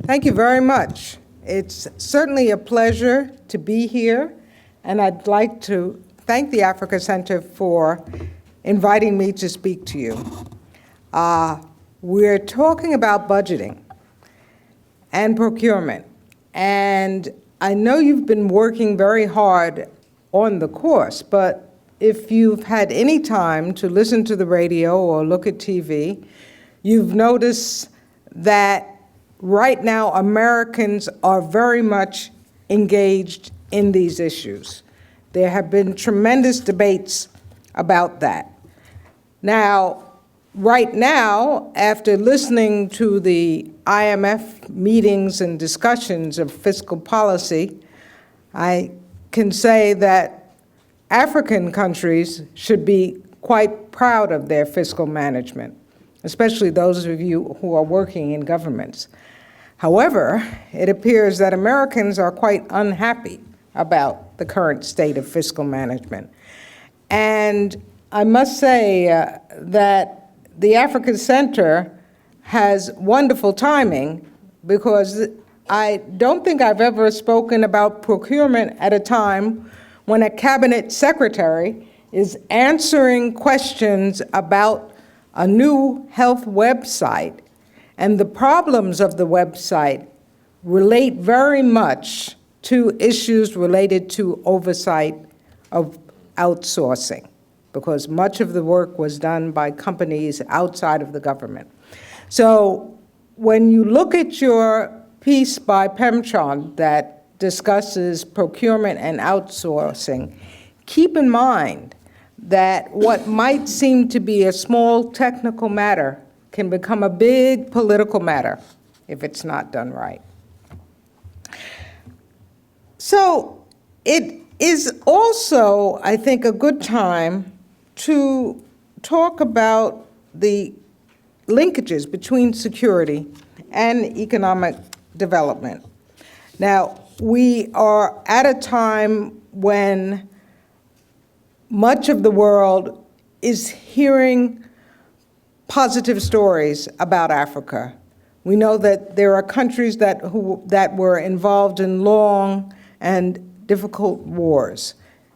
Thank you very much. It's certainly a pleasure to be here, and I'd like to thank the Africa Center for inviting me to speak to you. We're talking about budgeting and procurement, and I know you've been working very hard on the course, but if you've had any time to listen to the radio or look at TV, you've noticed that right now Americans are very much engaged in these issues. There have been tremendous debates about that. Now, right now, after listening to the IMF meetings and discussions of fiscal policy, I can say that African countries should be quite proud of their fiscal management, especially those of you who are working in governments. However, it appears that Americans are quite unhappy about the current state of fiscal management. And I must say that the Africa Center has wonderful timing, because I don't think I've ever spoken about procurement at a time when a cabinet secretary is answering questions about a new health website, and the problems of the website relate very much to issues related to oversight of outsourcing, because much of the work was done by companies outside of the government. So when you look at your piece by Pemchand that discusses procurement and outsourcing, keep in mind that what might seem to be a small technical matter can become a big political matter if it's not done right. So it is also, I think, a good time to talk about the linkages between security and economic development. Now, we are at a time when much of the world is hearing positive stories about Africa. We know that there are countries that were involved in long and difficult wars,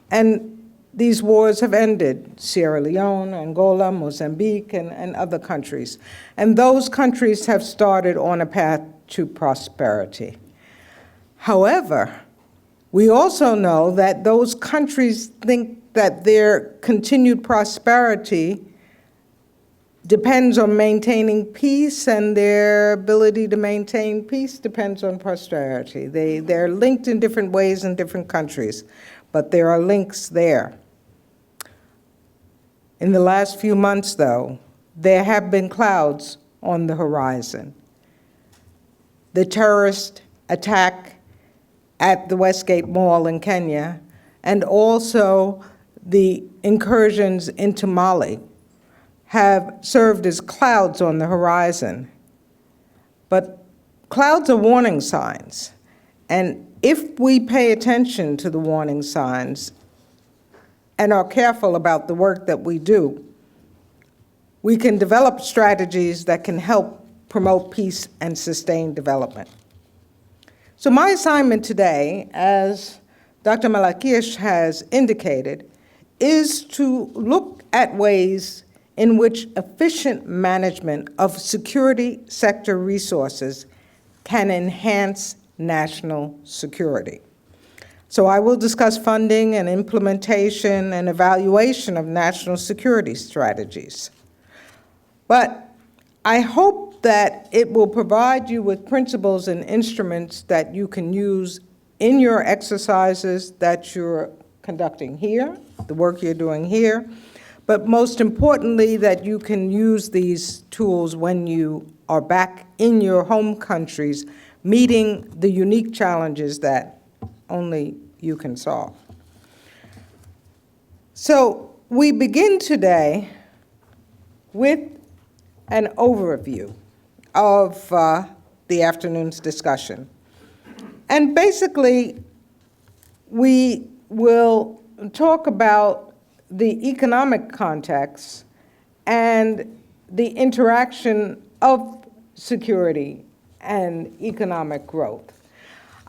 and these wars have ended: Sierra Leone, Angola, Mozambique, and other countries. And those countries have started on a path to prosperity. However, we also know that those countries think that their continued prosperity depends on maintaining peace, and their ability to maintain peace depends on prosperity. They're linked in different ways in different countries, but there are links there. In the last few months, though, there have been clouds on the horizon. The terrorist attack at the Westgate Mall in Kenya, and also the incursions into Mali, have served as clouds on the horizon. But clouds are warning signs, and if we pay attention to the warning signs and are careful about the work that we do, we can develop strategies that can help promote peace and sustain development. So my assignment today, as Dr. Malakish has indicated, is to look at ways in which efficient management of security sector resources can enhance national security. So I will discuss funding and implementation and evaluation of national security strategies. But I hope that it will provide you with principles and instruments that you can use in your exercises that you're conducting here, the work you're doing here, but most importantly, that you can use these tools when you are back in your home countries, meeting the unique challenges that only you can solve. So we begin today with an overview of the afternoon's discussion. And basically, we will talk about the economic context and the interaction of security and economic growth.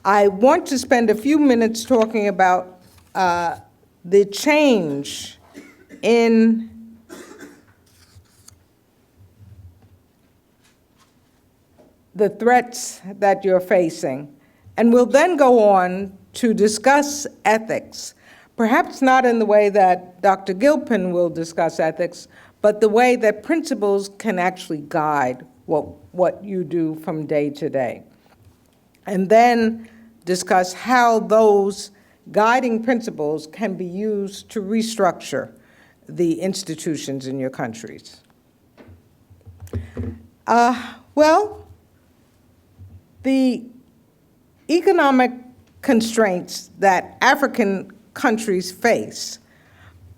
I want to spend a few minutes talking about the change in the threats that you're facing, and we'll then go on to discuss ethics, perhaps not in the way that Dr. Gilpin will discuss ethics, but the way that principles can actually guide what you do from day to day. And then discuss how those guiding principles can be used to restructure the institutions in your countries. Well, the economic constraints that African countries face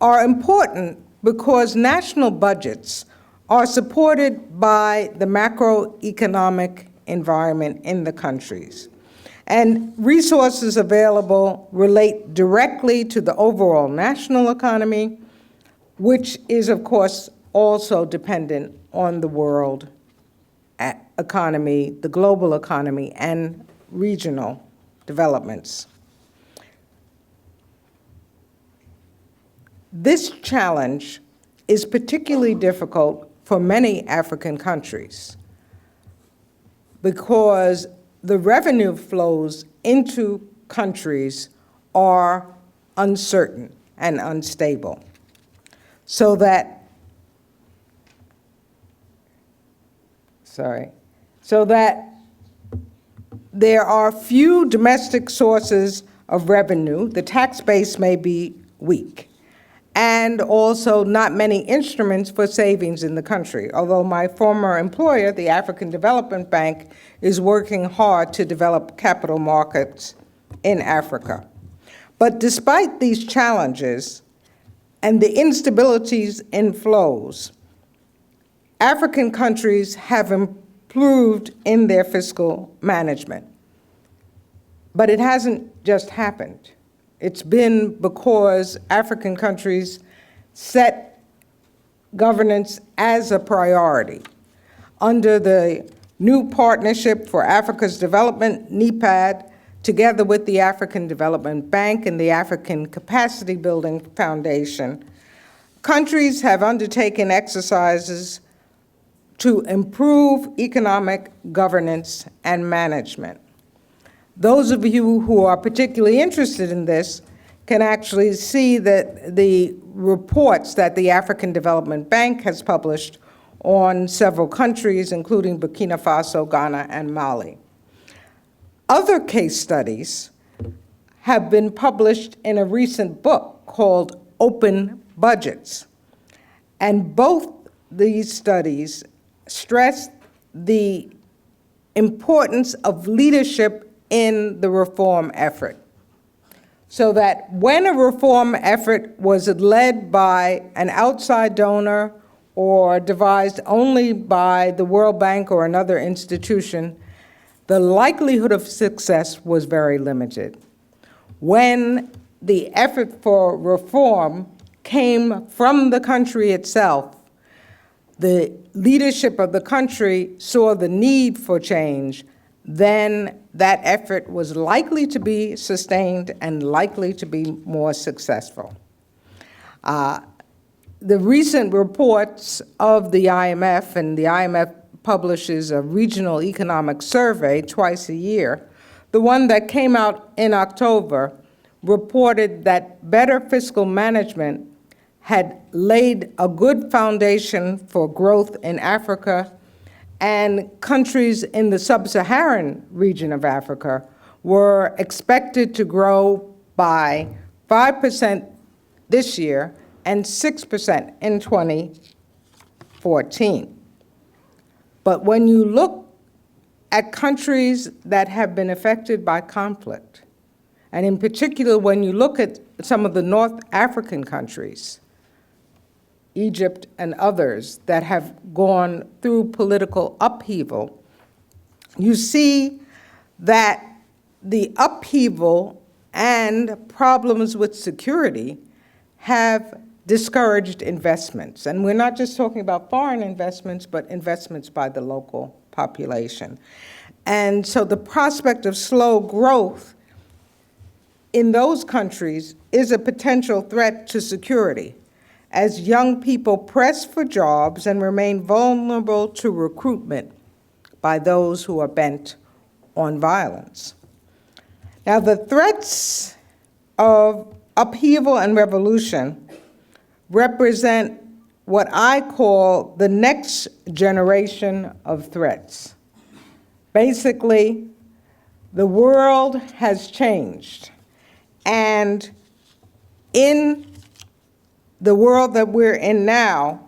are important because national budgets are supported by the macroeconomic environment in the countries. And resources available relate directly to the overall national economy, which is, of course, also dependent on the world economy, the global economy, and regional developments. This challenge is particularly difficult for many African countries because the revenue flows into countries are uncertain and unstable, so that there are few domestic sources of revenue, the tax base may be weak, and also not many instruments for savings in the country, although my former employer, the African Development Bank, is working hard to develop capital markets in Africa. But despite these challenges and the instabilities in flows, African countries have improved in their fiscal management. But it hasn't just happened. It's been because African countries set governance as a priority. Under the new Partnership for Africa's Development, NEPAD, together with the African Development Bank and the African Capacity Building Foundation, countries have undertaken exercises to improve economic governance and management. Those of you who are particularly interested in this can actually see that the reports that the African Development Bank has published on several countries, including Burkina Faso, Ghana, and Mali. Other case studies have been published in a recent book called Open Budgets. And both these studies stress the importance of leadership in the reform effort. So that when a reform effort was led by an outside donor or devised only by the World Bank or another institution, the likelihood of success was very limited. When the effort for reform came from the country itself, the leadership of the country saw the need for change, then that effort was likely to be sustained and likely to be more successful. The recent reports of the IMF, and the IMF publishes a regional economic survey twice a year, the one that came out in October reported that better fiscal management had laid a good foundation for growth in Africa, and countries in the sub-Saharan region of Africa were expected to grow by 5% this year and 6% in 2014. But when you look at countries that have been affected by conflict, and in particular when you look at some of the North African countries, Egypt and others that have gone through political upheaval, you see that the upheaval and problems with security have discouraged investments. And we're not just talking about foreign investments, but investments by the local population. And so the prospect of slow growth in those countries is a potential threat to security, as young people press for jobs and remain vulnerable to recruitment by those who are bent on violence. Now, the threats of upheaval and revolution represent what I call the next generation of threats. Basically, the world has changed, and in the world that we're in now,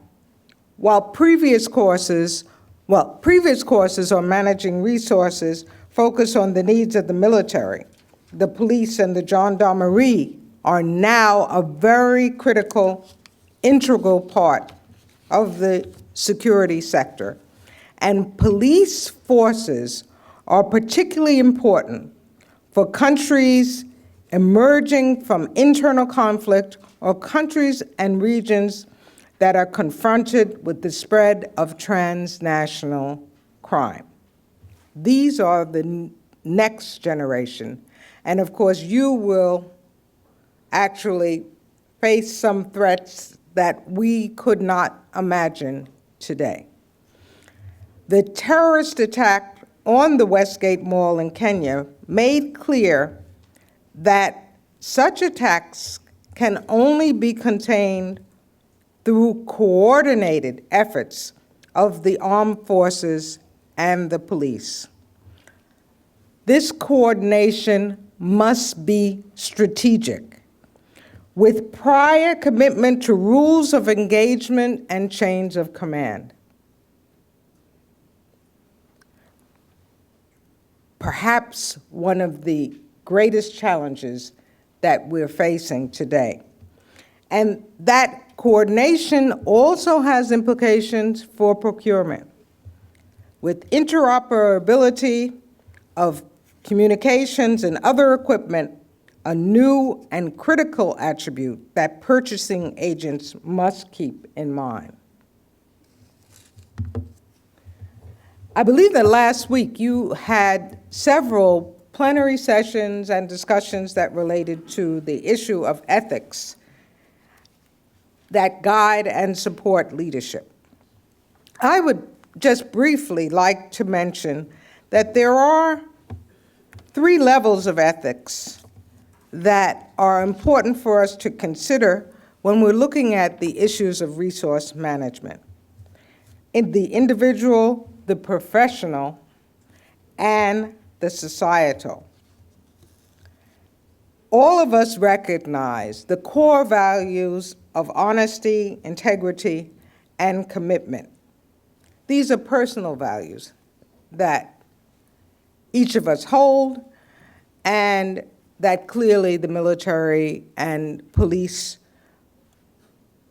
while previous courses on managing resources focus on the needs of the military, the police, and the gendarmerie are now a very critical, integral part of the security sector. And police forces are particularly important for countries emerging from internal conflict or countries and regions that are confronted with the spread of transnational crime. These are the next generation. And of course, you will actually face some threats that we could not imagine today. The terrorist attack on the Westgate Mall in Kenya made clear that such attacks can only be contained through coordinated efforts of the armed forces and the police. This coordination must be strategic, with prior commitment to rules of engagement and chains of command. Perhaps one of the greatest challenges that we're facing today. And that coordination also has implications for procurement. With interoperability of communications and other equipment, a new and critical attribute that purchasing agents must keep in mind. I believe that last week you had several plenary sessions and discussions that related to the issue of ethics that guide and support leadership. I would just briefly like to mention that there are 3 levels of ethics that are important for us to consider when we're looking at the issues of resource management. In the individual, the professional, and the societal. All of us recognize the core values of honesty, integrity, and commitment. These are personal values that each of us hold, and that clearly the military and police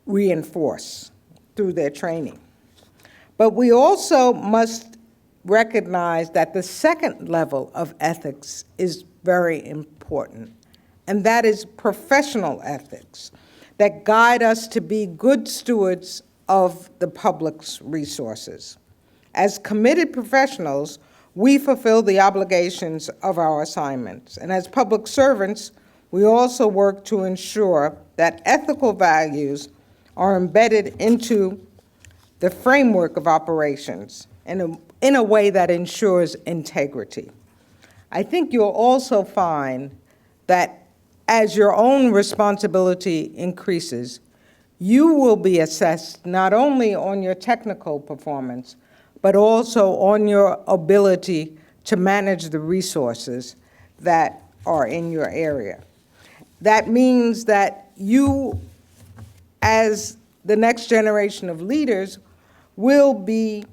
reinforce through their training. But we also must recognize that the second level of ethics is very important, and that is professional ethics that guide us to be good stewards of the public's resources. As committed professionals, we fulfill the obligations of our assignments, and as public servants, we also work to ensure that ethical values are embedded into the framework of operations in a way that ensures integrity. I think you'll also find that as your own responsibility increases, you will be assessed not only on your technical performance, but also on your ability to manage the resources that are in your area. That means that you, as the next generation of leaders, will be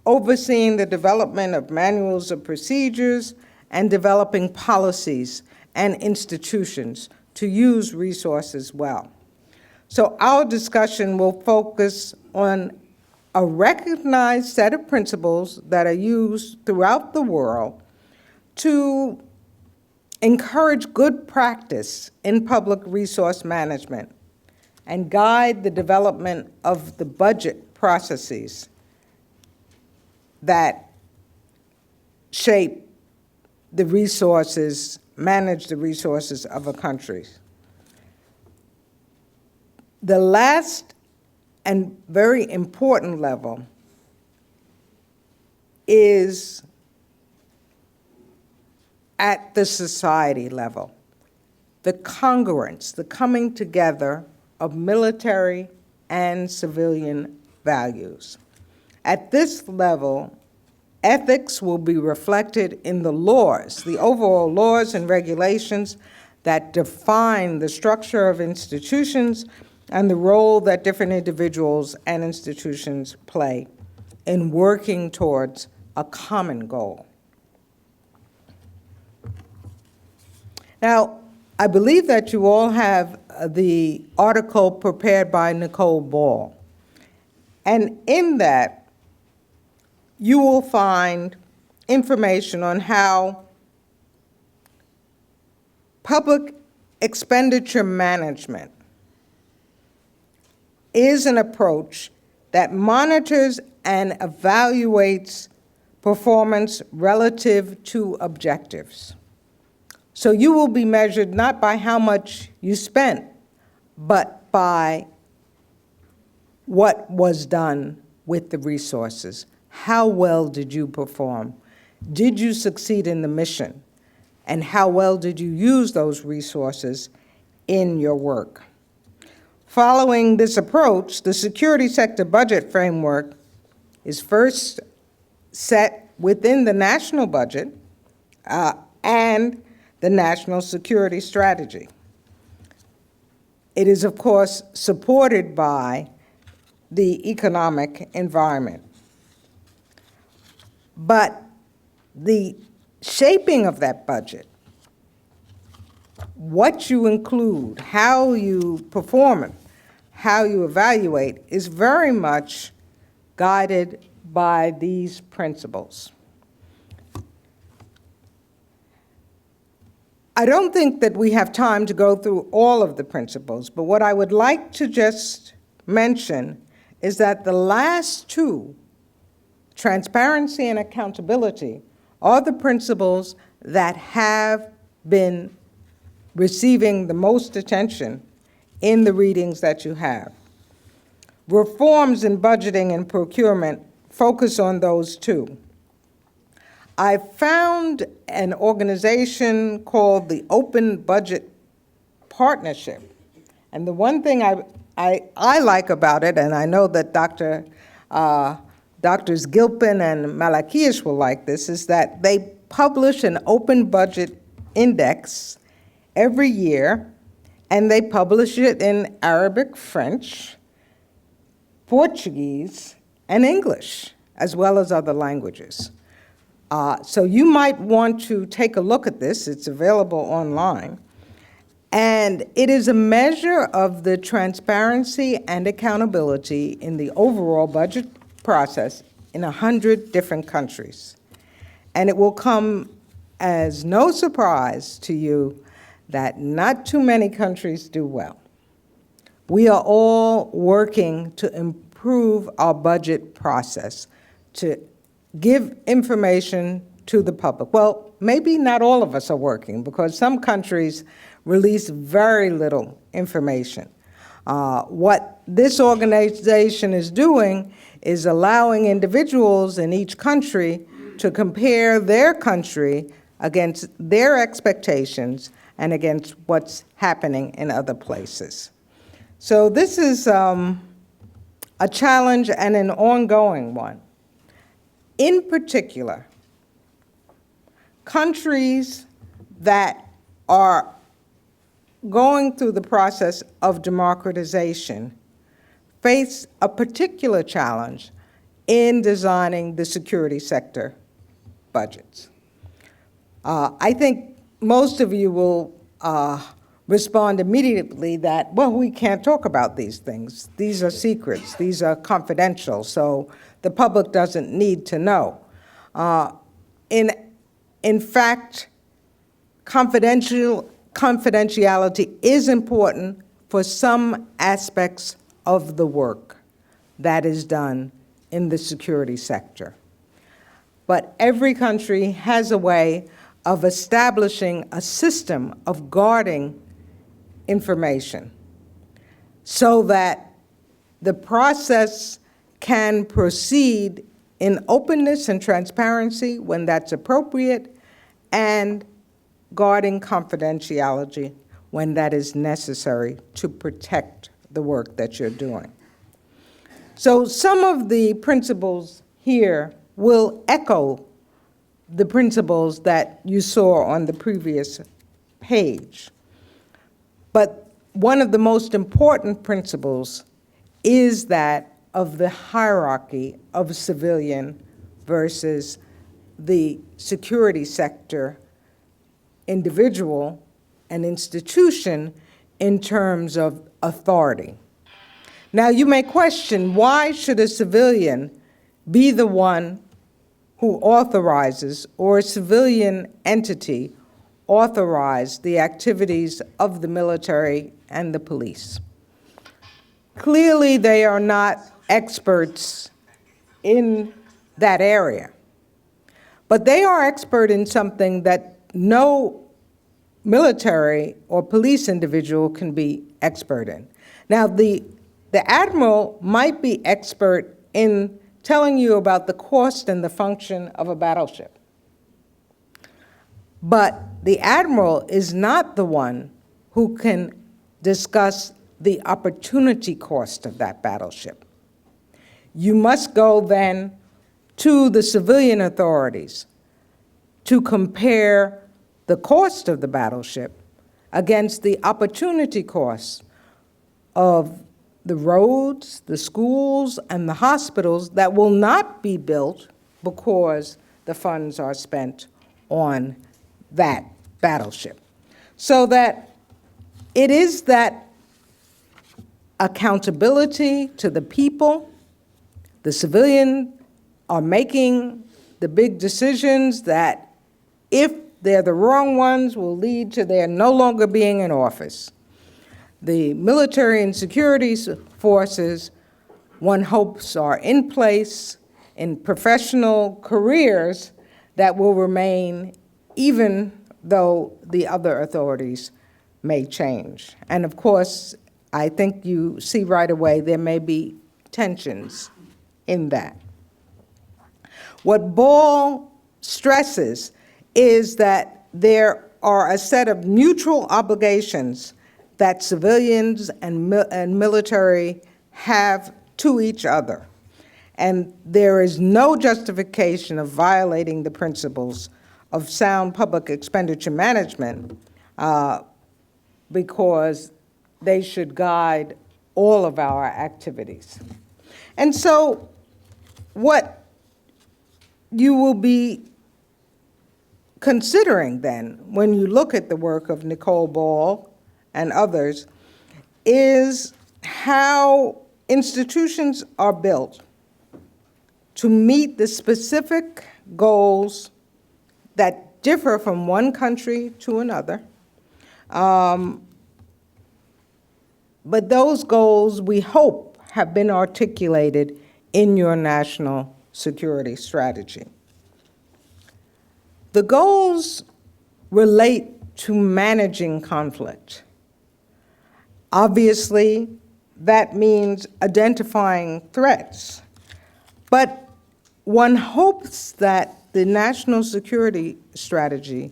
overseeing the development of manuals of procedures and developing policies and institutions to use resources well. So our discussion will focus on a recognized set of principles that are used throughout the world to encourage good practice in public resource management and guide the development of the budget processes that shape the resources, manage the resources of a country. The last and very important level is at the society level. The congruence, the coming together of military and civilian values. At this level, ethics will be reflected in the laws, the overall laws and regulations that define the structure of institutions and the role that different individuals and institutions play in working towards a common goal. Now, I believe that you all have the article prepared by Nicole Ball. And in that, you will find information on how public expenditure management is an approach that monitors and evaluates performance relative to objectives. So you will be measured not by how much you spent, but by what was done with the resources. How well did you perform? Did you succeed in the mission? And how well did you use those resources in your work? Following this approach, the security sector budget framework is first set within the national budget and the national security strategy. It is, of course, supported by the economic environment. But the shaping of that budget, what you include, how you perform it, how you evaluate, is very much guided by these principles. I don't think that we have time to go through all of the principles, but what I would like to just mention is that the last two, transparency and accountability, are the principles that have been receiving the most attention in the readings that you have. Reforms in budgeting and procurement focus on those two. I found an organization called the Open Budget Partnership. And the one thing I like about it, and I know that Drs. Gilpin and Malakias will like this, is that they publish an open budget index every year, and they publish it in Arabic, French, Portuguese, and English, as well as other languages. So you might want to take a look at this. It's available online. And it is a measure of the transparency and accountability in the overall budget process in 100 different countries. And it will come as no surprise to you that not too many countries do well. We are all working to improve our budget process, to give information to the public. Well, maybe not all of us are working, because some countries release very little information. What this organization is doing is allowing individuals in each country to compare their country against their expectations and against what's happening in other places. So this is a challenge and an ongoing one. In particular, countries that are going through the process of democratization face a particular challenge in designing the security sector budgets. I think most of you will respond immediately that, well, we can't talk about these things. These are secrets. These are confidential, so the public doesn't need to know. In fact, confidentiality is important for some aspects of the work that is done in the security sector. but every country has a way of establishing a system of guarding information so that the process can proceed in openness and transparency when that's appropriate, and guarding confidentiality when that is necessary to protect the work that you're doing. So some of the principles here will echo the principles that you saw on the previous page. But one of the most important principles is that of the hierarchy of civilian versus the security sector, individual and institution in terms of authority. Now you may question, why should a civilian be the one who authorizes, or a civilian entity authorize the activities of the military and the police? Clearly, they are not experts in that area, but they are expert in something that no military or police individual can be expert in. Now, the admiral might be expert in telling you about the cost and the function of a battleship. But the admiral is not the one who can discuss the opportunity cost of that battleship. You must go then to the civilian authorities to compare the cost of the battleship against the opportunity costs of the roads, the schools, and the hospitals that will not be built because the funds are spent on that battleship. So that it is that accountability to the people. The civilians are making the big decisions that, if they're the wrong ones, will lead to their no longer being in office. The military and security forces, one hopes, are in place in professional careers that will remain even though the other authorities may change. And of course, I think you see right away there may be tensions in that. What Ball stresses is that there are a set of mutual obligations that civilians and military have to each other. And there is no justification of violating the principles of sound public expenditure management because they should guide all of our activities. And so what you will be considering then, when you look at the work of Nicole Ball and others, is how institutions are built to meet the specific goals that differ from one country to another. But those goals, we hope, have been articulated in your national security strategy. The goals relate to managing conflict. Obviously, that means identifying threats, but one hopes that the national security strategy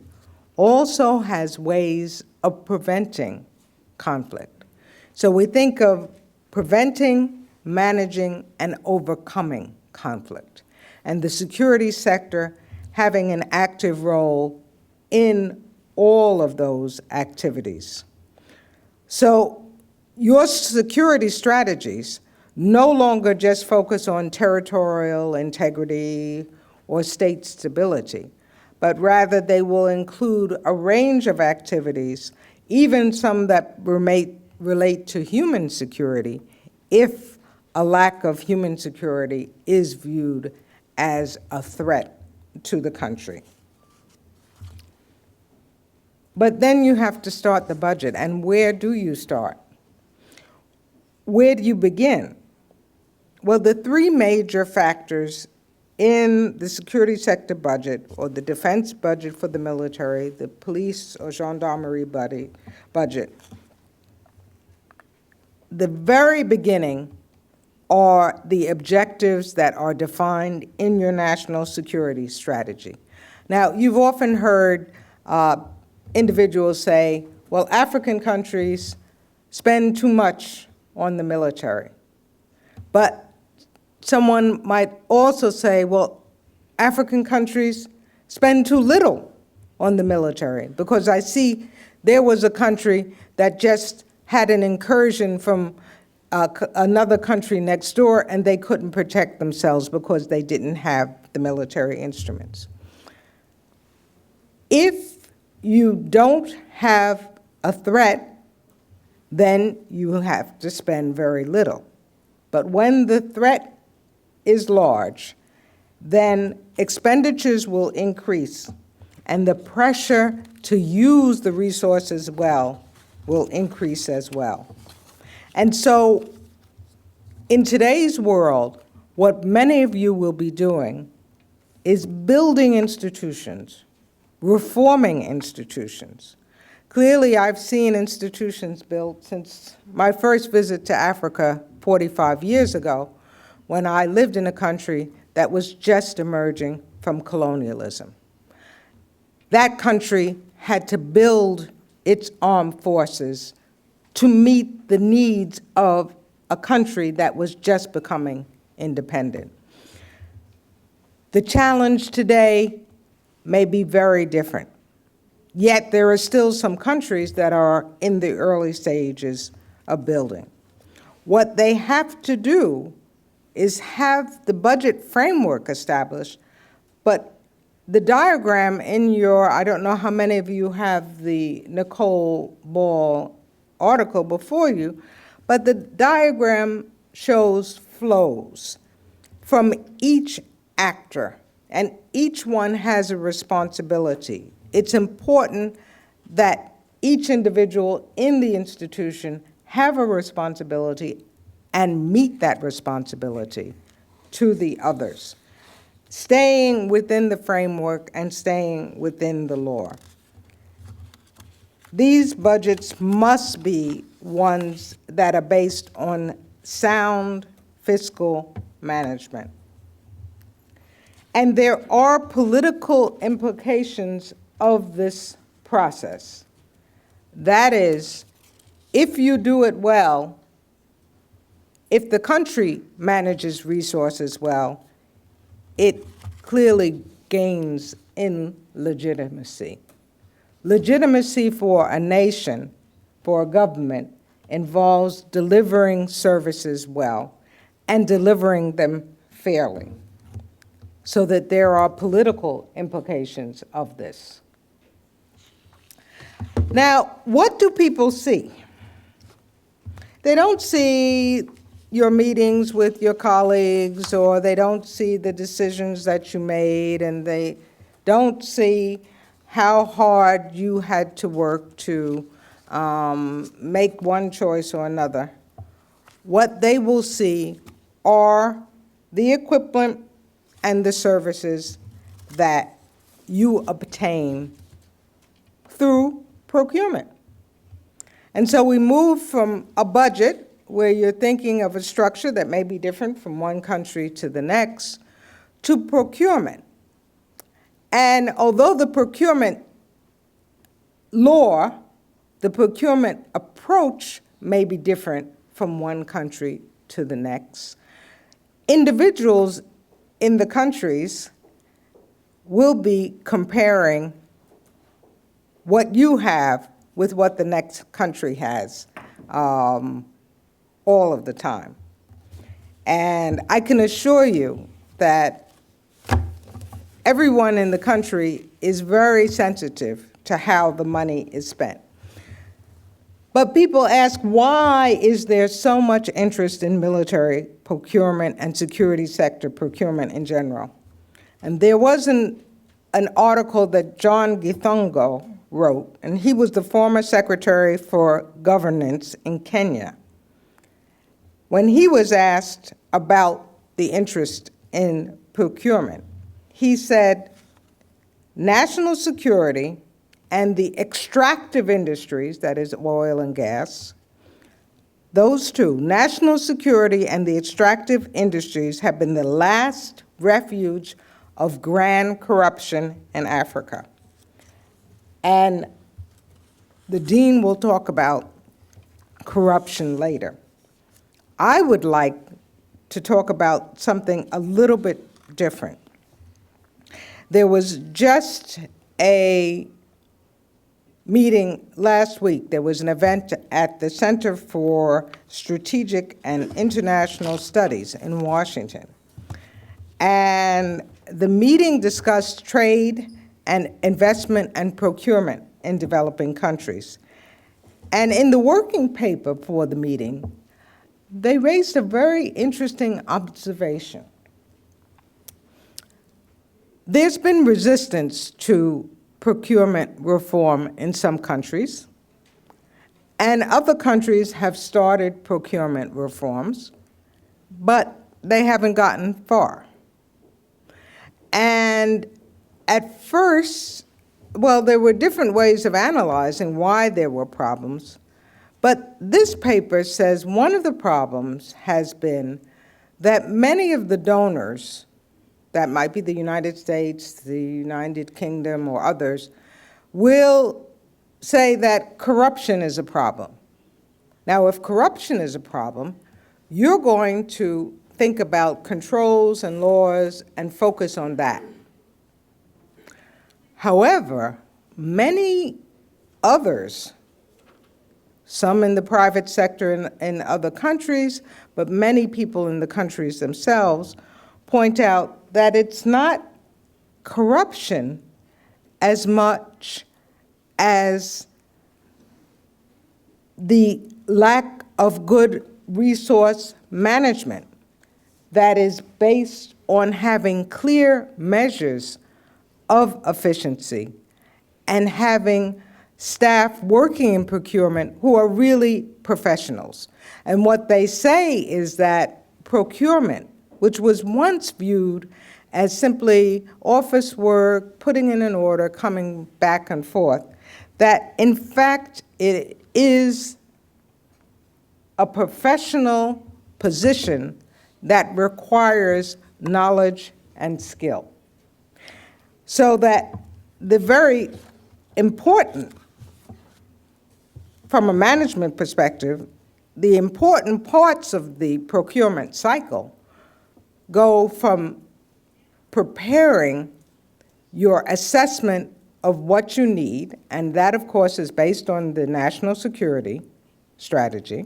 also has ways of preventing conflict. So we think of preventing, managing, and overcoming conflict, and the security sector having an active role in all of those activities. So your security strategies no longer just focus on territorial integrity or state stability, but rather they will include a range of activities, even some that relate to human security, if a lack of human security is viewed as a threat to the country. But then you have to start the budget, and where do you start? Where do you begin? Well, the three major factors in the security sector budget or the defense budget for the military, the police or gendarmerie budget, the very beginning are the objectives that are defined in your national security strategy. Now, you've often heard individuals say, well, African countries spend too much on the military. But someone might also say, well, African countries spend too little on the military, because I see there was a country that just had an incursion from another country next door, and they couldn't protect themselves because they didn't have the military instruments. If you don't have a threat, then you will have to spend very little. But when the threat is large, then expenditures will increase, and the pressure to use the resources well will increase as well. And so in today's world, what many of you will be doing is building institutions, reforming institutions. Clearly, I've seen institutions built since my first visit to Africa 45 years ago, when I lived in a country that was just emerging from colonialism. That country had to build its armed forces to meet the needs of a country that was just becoming independent. The challenge today may be very different. Yet there are still some countries that are in the early stages of building. What they have to do is have the budget framework established, but the diagram in your, I don't know how many of you have the Nicole Ball article before you, but the diagram shows flows from each actor, and each one has a responsibility. It's important that each individual in the institution have a responsibility and meet that responsibility to the others, staying within the framework and staying within the law. These budgets must be ones that are based on sound fiscal management. And there are political implications of this process. That is, if you do it well, if the country manages resources well, it clearly gains in legitimacy. Legitimacy for a nation, for a government, involves delivering services well and delivering them fairly, so that there are political implications of this. Now, what do people see? They don't see your meetings with your colleagues, or they don't see the decisions that you made, and they don't see how hard you had to work to make one choice or another. What they will see are the equipment and the services that you obtain through procurement. And so we move from a budget where you're thinking of a structure that may be different from one country to the next, to procurement. And although the procurement law, the procurement approach may be different from one country to the next, individuals in the countries will be comparing what you have with what the next country has all of the time. And I can assure you that everyone in the country is very sensitive to how the money is spent. But people ask, why is there so much interest in military procurement and security sector procurement in general? And there was an article that John Githongo wrote, and he was the former Secretary for Governance in Kenya. When he was asked about the interest in procurement. He said, national security and the extractive industries, that is oil and gas, those two, national security and the extractive industries, have been the last refuge of grand corruption in Africa. And the dean will talk about corruption later. I would like to talk about something a little bit different. There was just a meeting last week. There was an event at the Center for Strategic and International Studies in Washington. And the meeting discussed trade and investment and procurement in developing countries. And in the working paper for the meeting, they raised a very interesting observation. There's been resistance to procurement reform in some countries, and other countries have started procurement reforms, but they haven't gotten far. And at first, well, there were different ways of analyzing why there were problems, but this paper says one of the problems has been that many of the donors, that might be the United States, the United Kingdom, or others, will say that corruption is a problem. Now, if corruption is a problem, you're going to think about controls and laws and focus on that. However, many others, some in the private sector in other countries, but many people in the countries themselves, point out that it's not corruption as much as the lack of good resource management that is based on having clear measures of efficiency and having staff working in procurement who are really professionals. And what they say is that procurement, which was once viewed as simply office work, putting in an order, coming back and forth, that in fact it is a professional position that requires knowledge and skill. So that the very important, from a management perspective, the important parts of the procurement cycle go from preparing your assessment of what you need, and that, of course, is based on the national security strategy,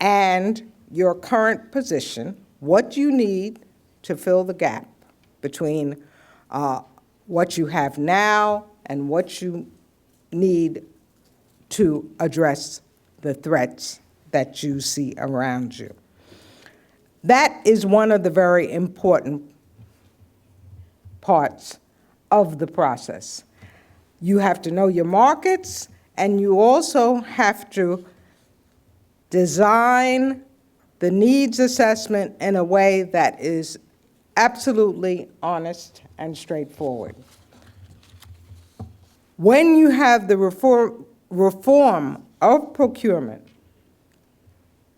and your current position, what you need to fill the gap between what you have now and what you need to address the threats that you see around you. That is one of the very important parts of the process. You have to know your markets, and you also have to design the needs assessment in a way that is absolutely honest and straightforward. When you have the reform of procurement,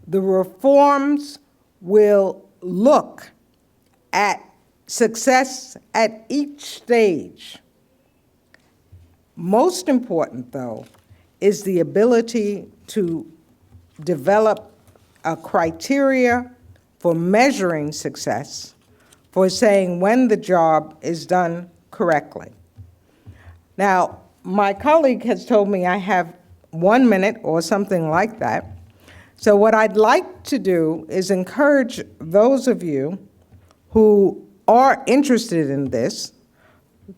the reforms will look at success at each stage. Most important, though, is the ability to develop a criteria for measuring success, for saying when the job is done correctly. Now, my colleague has told me I have 1 minute or something like that. So what I'd like to do is encourage those of you who are interested in this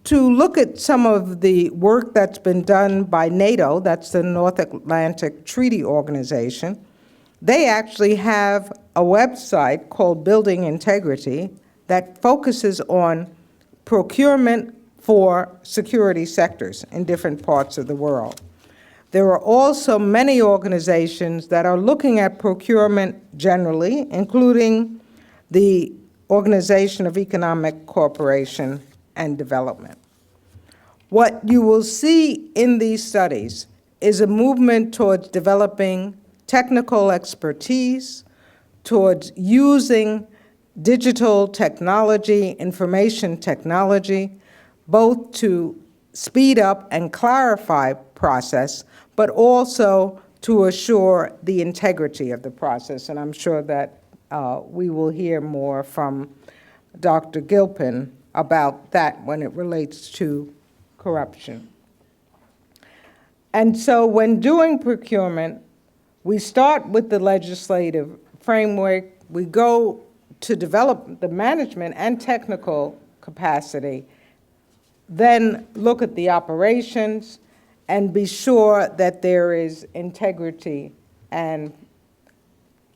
to look at some of the work that's been done by NATO, that's the North Atlantic Treaty Organization. They actually have a website called Building Integrity that focuses on procurement for security sectors in different parts of the world. There are also many organizations that are looking at procurement generally, including the Organization of Economic Cooperation and Development. What you will see in these studies is a movement towards developing technical expertise, towards using digital technology, information technology, both to speed up and clarify process, but also to assure the integrity of the process. And I'm sure that we will hear more from Dr. Gilpin about that when it relates to corruption. And so when doing procurement, we start with the legislative framework, we go to develop the management and technical capacity, then look at the operations and be sure that there is integrity and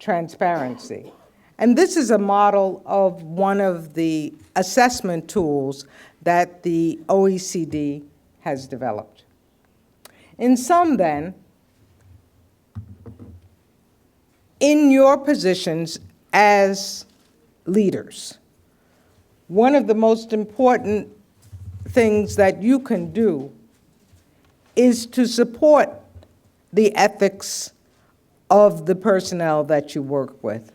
transparency. And this is a model of one of the assessment tools that the OECD has developed. In sum, then, in your positions as leaders, one of the most important things that you can do is to support the ethics of the personnel that you work with.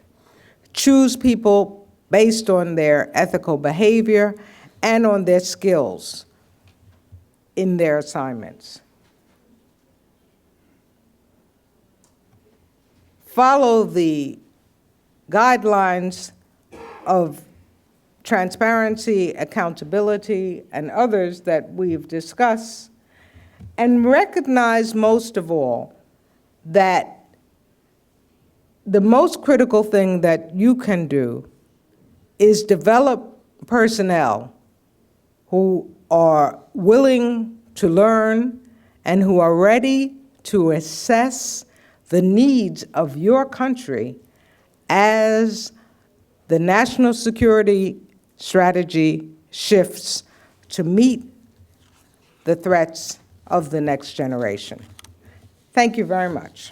Choose people based on their ethical behavior and on their skills in their assignments. Follow the guidelines of transparency, accountability, and others that we've discussed, and recognize most of all that the most critical thing that you can do is develop personnel who are willing to learn and who are ready to assess the needs of your country as the national security strategy shifts to meet the threats of the next generation. Thank you very much.